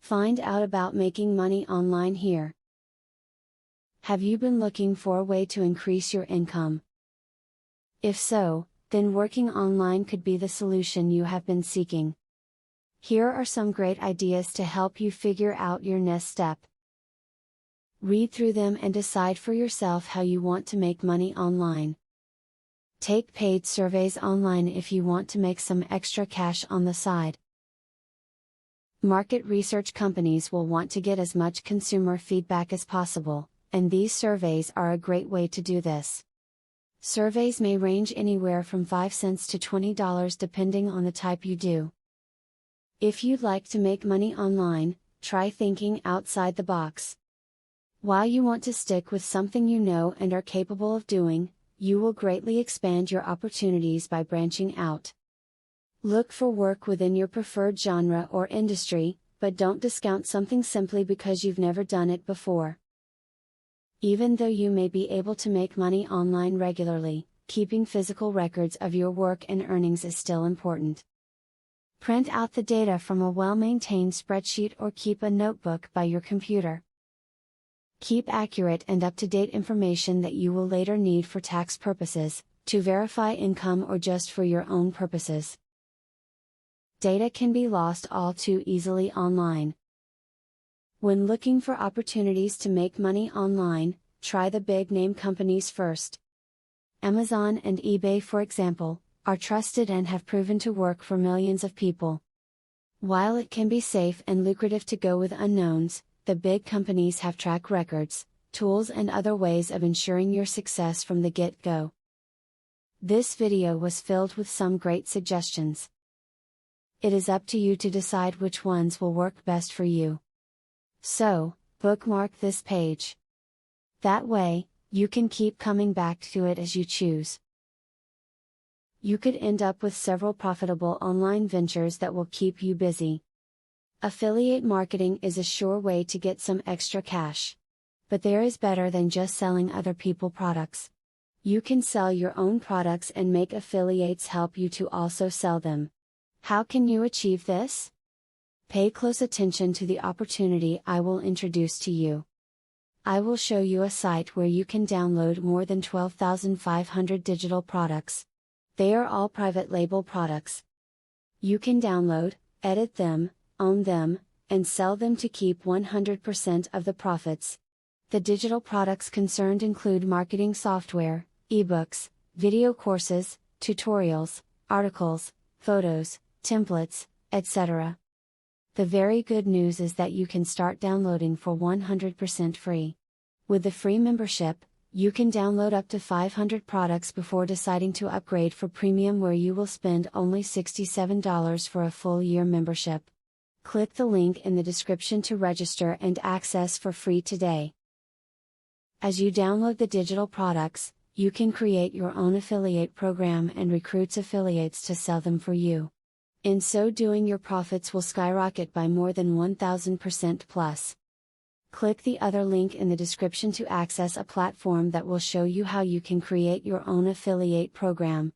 Find out about making money online here. Have you been looking for a way to increase your income? If so, then working online could be the solution you have been seeking. Here are some great ideas to help you figure out your next step. Read through them and decide for yourself how you want to make money online. Take paid surveys online if you want to make some extra cash on the side. Market research companies will want to get as much consumer feedback as possible, and these surveys are a great way to do this. Surveys may range anywhere from 5 cents to $20 depending on the type you do. If you'd like to make money online, try thinking outside the box. While you want to stick with something you know and are capable of doing, you will greatly expand your opportunities by branching out. Look for work within your preferred genre or industry, but don't discount something simply because you've never done it before. Even though you may be able to make money online regularly, keeping physical records of your work and earnings is still important. Print out the data from a well-maintained spreadsheet or keep a notebook by your computer. Keep accurate and up-to-date information that you will later need for tax purposes, to verify income or just for your own purposes. Data can be lost all too easily online. When looking for opportunities to make money online, try the big name companies first. Amazon and eBay, for example, are trusted and have proven to work for millions of people. While it can be safe and lucrative to go with unknowns, the big companies have track records, tools and other ways of ensuring your success from the get-go. This video was filled with some great suggestions. It is up to you to decide which ones will work best for you. So, bookmark this page. That way, you can keep coming back to it as you choose. You could end up with several profitable online ventures that will keep you busy. Affiliate marketing is a sure way to get some extra cash. But there is better than just selling other people's products. You can sell your own products and make affiliates help you to also sell them. How can you achieve this? Pay close attention to the opportunity I will introduce to you. I will show you a site where you can download more than 12,500 digital products. They are all private label products. You can download, edit them, own them, and sell them to keep 100% of the profits. The digital products concerned include marketing software, ebooks, video courses, tutorials, articles, photos, templates, etc. The very good news is that you can start downloading for 100% free. With the free membership, you can download up to 500 products before deciding to upgrade for premium, where you will spend only $67 for a full year membership. Click the link in the description to register and access for free today. As you download the digital products, you can create your own affiliate program and recruit affiliates to sell them for you. In so doing, your profits will skyrocket by more than 1,000% plus. Click the other link in the description to access a platform that will show you how you can create your own affiliate program.